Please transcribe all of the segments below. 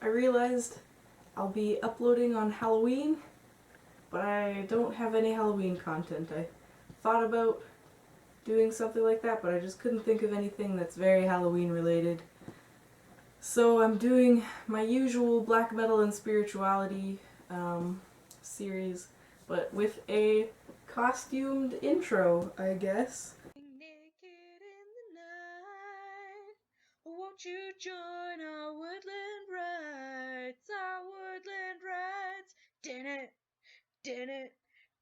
I realized I'll be uploading on Halloween, but I don't have any Halloween content. I thought about doing something like that, but I just couldn't think of anything that's very Halloween related. So I'm doing my usual black metal and spirituality series, but with a costumed intro, I guess. Naked in the night, won't you join our woodland rides? Our woodland rides. Din it, din it,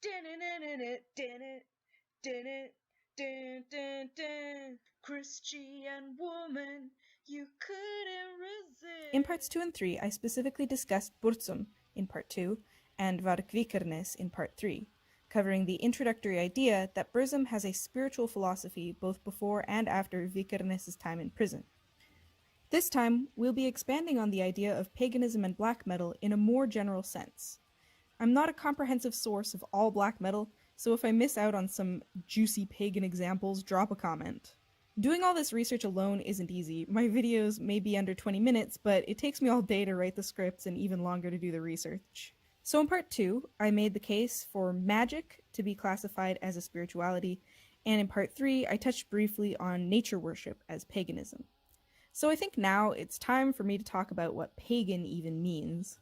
din it, din it, din it, din it, din din din. Christian woman, you couldn't resist. In parts 2 and 3, I specifically discussed Burzum in part 2 and Varkvikernes in part 3, covering the introductory idea that Burzum has a spiritual philosophy both before and after Vikernes' time in prison. This time, we'll be expanding on the idea of paganism and black metal in a more general sense. I'm not a comprehensive source of all black metal, so if I miss out on some juicy pagan examples, drop a comment. Doing all this research alone isn't easy. My videos may be under 20 minutes, but it takes me all day to write the scripts and even longer to do the research. So in part 2, I made the case for magic to be classified as a spirituality, and in part 3, I touched briefly on nature worship as paganism. So I think now it's time for me to talk about what pagan even means.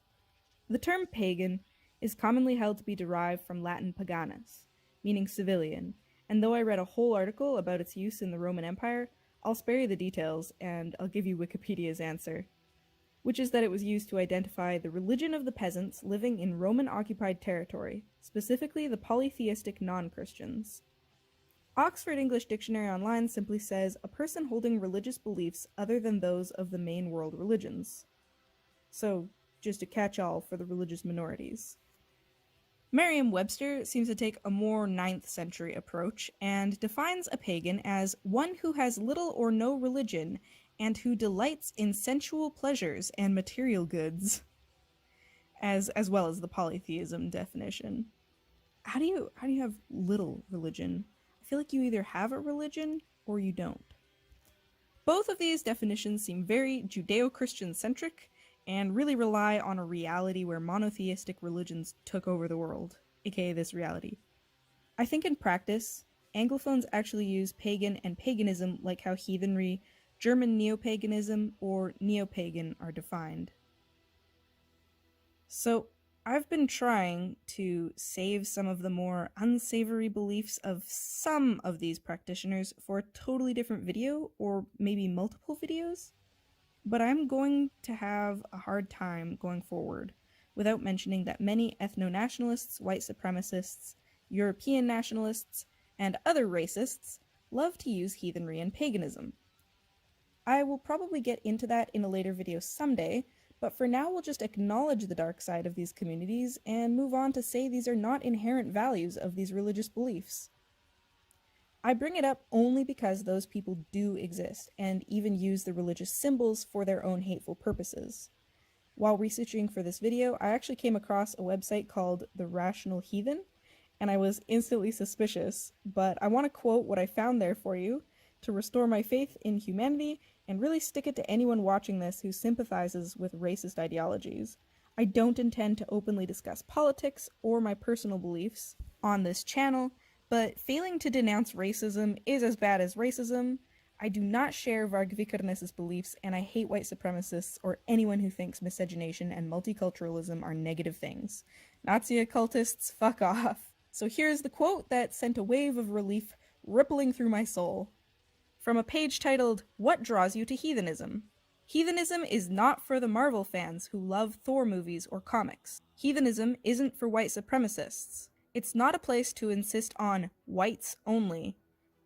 The term pagan is commonly held to be derived from Latin paganus, meaning civilian, and though I read a whole article about its use in the Roman Empire, I'll spare you the details and I'll give you Wikipedia's answer, which is that it was used to identify the religion of the peasants living in Roman-occupied territory, specifically the polytheistic non-Christians. Oxford English Dictionary Online simply says a person holding religious beliefs other than those of the main world religions. So, just a catch-all for the religious minorities. Merriam-Webster seems to take a more 9th century approach and defines a pagan as one who has little or no religion and who delights in sensual pleasures and material goods, as well as the polytheism definition. How do you have little religion? I feel like you either have a religion or you don't. Both of these definitions seem very Judeo-Christian centric and really rely on a reality where monotheistic religions took over the world, aka this reality. I think in practice, Anglophones actually use pagan and paganism like how heathenry, German neo-paganism, or neo-pagan are defined. So, I've been trying to save some of the more unsavory beliefs of some of these practitioners for a totally different video, or maybe multiple videos. But I'm going to have a hard time going forward without mentioning that many ethno-nationalists, white supremacists, European nationalists, and other racists love to use heathenry and paganism. I will probably get into that in a later video someday, but for now we'll just acknowledge the dark side of these communities and move on to say these are not inherent values of these religious beliefs. I bring it up only because those people do exist, and even use the religious symbols for their own hateful purposes. While researching for this video, I actually came across a website called The Rational Heathen, and I was instantly suspicious, but I want to quote what I found there for you to restore my faith in humanity and really stick it to anyone watching this who sympathizes with racist ideologies. I don't intend to openly discuss politics or my personal beliefs on this channel, but failing to denounce racism is as bad as racism. I do not share Varg beliefs, and I hate white supremacists or anyone who thinks miscegenation and multiculturalism are negative things. Nazi occultists, fuck off. So here's the quote that sent a wave of relief rippling through my soul. From a page titled, "What Draws You to Heathenism?" Heathenism is not for the Marvel fans who love Thor movies or comics. Heathenism isn't for white supremacists. It's not a place to insist on whites only,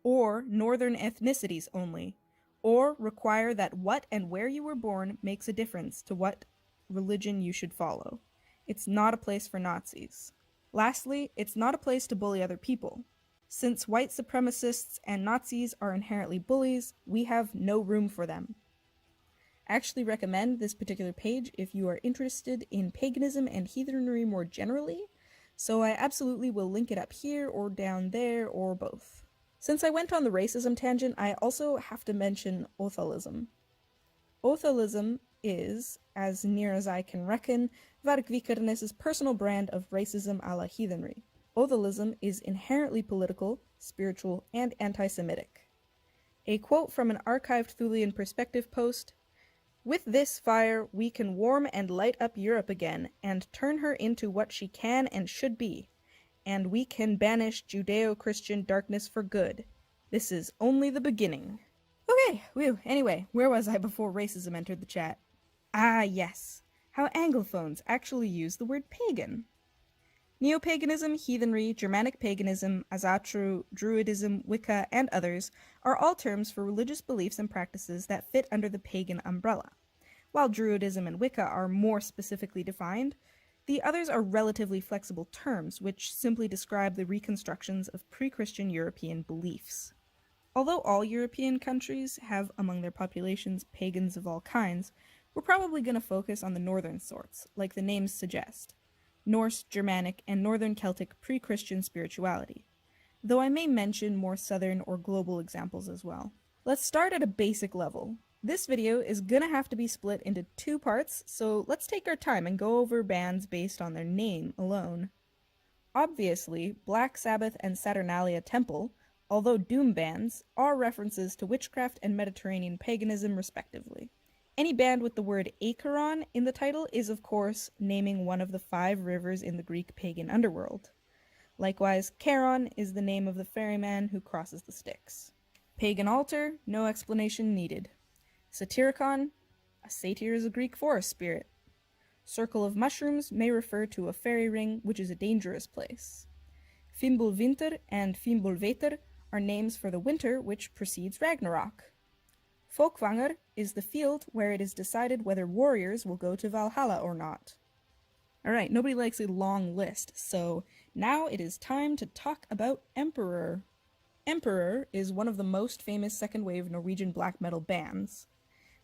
or northern ethnicities only, or require that what and where you were born makes a difference to what religion you should follow. It's not a place for Nazis. Lastly, it's not a place to bully other people. Since white supremacists and Nazis are inherently bullies, we have no room for them. I actually recommend this particular page if you are interested in paganism and heathenry more generally, so I absolutely will link it up here or down there or both. Since I went on the racism tangent, I also have to mention Othalism. Othalism is, as near as I can reckon, Vargvikernes' personal brand of racism a la heathenry. Othalism is inherently political, spiritual, and anti-Semitic. A quote from an archived Thulian Perspective post: "With this fire, we can warm and light up Europe again, and turn her into what she can and should be. And we can banish Judeo-Christian darkness for good. This is only the beginning." Okay, whew, anyway, where was I before racism entered the chat? Ah, yes, how Anglophones actually use the word pagan. Neo-paganism, heathenry, Germanic paganism, Asatru, Druidism, Wicca, and others are all terms for religious beliefs and practices that fit under the pagan umbrella. While Druidism and Wicca are more specifically defined, the others are relatively flexible terms which simply describe the reconstructions of pre-Christian European beliefs. Although all European countries have among their populations pagans of all kinds, we're probably going to focus on the northern sorts, like the names suggest: Norse, Germanic, and Northern Celtic pre-Christian spirituality, though I may mention more southern or global examples as well. Let's start at a basic level. This video is gonna have to be split into 2 parts, so let's take our time and go over bands based on their name alone. Obviously, Black Sabbath and Saturnalia Temple, although doom bands, are references to witchcraft and Mediterranean paganism respectively. Any band with the word Acheron in the title is, of course, naming one of the 5 rivers in the Greek pagan underworld. Likewise, Charon is the name of the ferryman who crosses the Styx. Pagan altar, no explanation needed. Satyricon, a satyr is a Greek forest spirit. Circle of mushrooms may refer to a fairy ring, which is a dangerous place. Fimbulvinter and Fimbulveter are names for the winter which precedes Ragnarok. Folkvanger is the field where it is decided whether warriors will go to Valhalla or not. Alright, nobody likes a long list, so now it is time to talk about Emperor. Emperor is one of the most famous second-wave Norwegian black metal bands.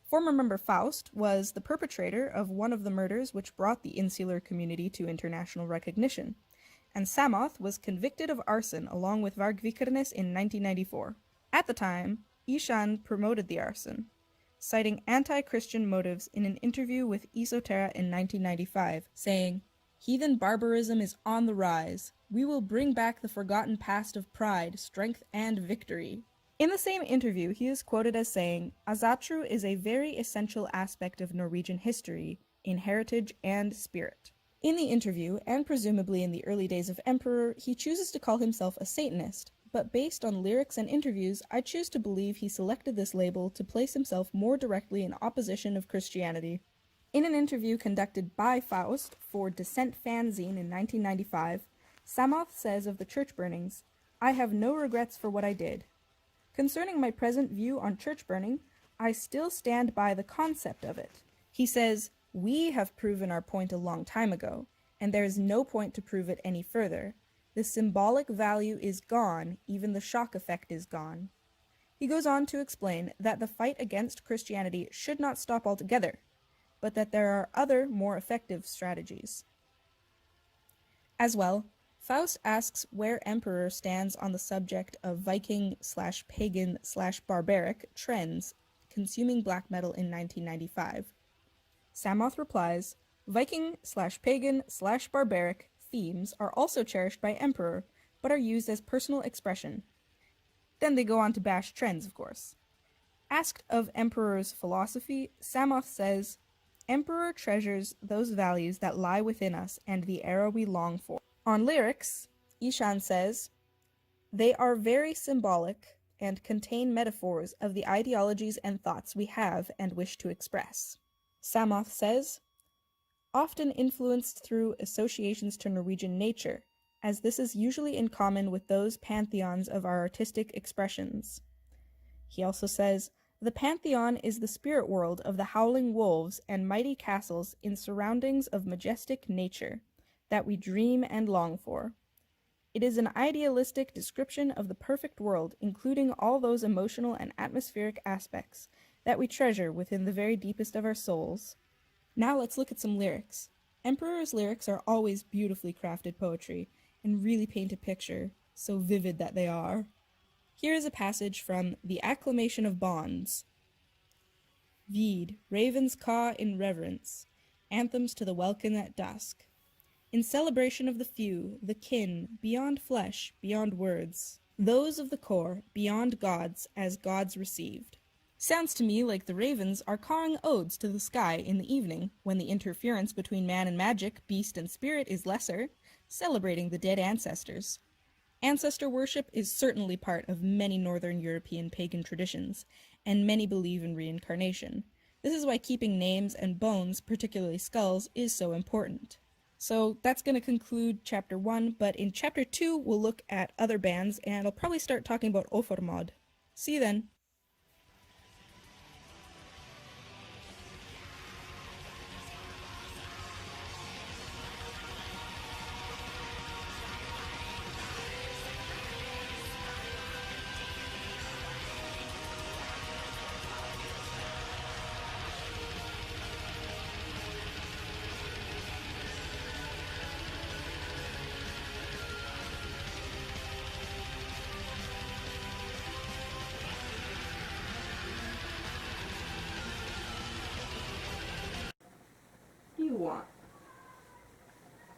Former member Faust was the perpetrator of one of the murders which brought the insular community to international recognition, and Samoth was convicted of arson along with Vargvikernes in 1994. At the time, Ishan promoted the arson, citing anti-Christian motives in an interview with Esoterra in 1995, saying, "Heathen barbarism is on the rise. We will bring back the forgotten past of pride, strength, and victory." In the same interview, he is quoted as saying, "Asatru is a very essential aspect of Norwegian history, in heritage and spirit." In the interview, and presumably in the early days of Emperor, he chooses to call himself a Satanist, but based on lyrics and interviews, I choose to believe he selected this label to place himself more directly in opposition of Christianity. In an interview conducted by Faust for Dissent fanzine in 1995, Samoth says of the church burnings, "I have no regrets for what I did. Concerning my present view on church burning, I still stand by the concept of it." He says, "We have proven our point a long time ago, and there is no point to prove it any further. The symbolic value is gone, even the shock effect is gone." He goes on to explain that the fight against Christianity should not stop altogether, but that there are other, more effective strategies. As well, Faust asks where Emperor stands on the subject of Viking/pagan/barbaric trends consuming black metal in 1995. Samoth replies, "Viking/pagan/barbaric themes are also cherished by Emperor, but are used as personal expression." Then they go on to bash trends, of course. Asked of Emperor's philosophy, Samoth says, "Emperor treasures those values that lie within us and the era we long for." On lyrics, Ishan says, "They are very symbolic and contain metaphors of the ideologies and thoughts we have and wish to express." Samoth says, "Often influenced through associations to Norwegian nature, as this is usually in common with those pantheons of our artistic expressions." He also says, "The pantheon is the spirit world of the howling wolves and mighty castles in surroundings of majestic nature, that we dream and long for. It is an idealistic description of the perfect world, including all those emotional and atmospheric aspects that we treasure within the very deepest of our souls." Now let's look at some lyrics. Emperor's lyrics are always beautifully crafted poetry, and really paint a picture, so vivid that they are. Here is a passage from The Acclamation of Bonds. Vede, ravens caw in reverence, anthems to the welkin at dusk. In celebration of the few, the kin, beyond flesh, beyond words, those of the core, beyond gods, as gods received. Sounds to me like the ravens are cawing odes to the sky in the evening, when the interference between man and magic, beast and spirit is lesser, celebrating the dead ancestors. Ancestor worship is certainly part of many Northern European pagan traditions, and many believe in reincarnation. This is why keeping names and bones, particularly skulls, is so important. So that's going to conclude Chapter 1, but in Chapter 2 we'll look at other bands, and I'll probably start talking about Oformod. See you then! You want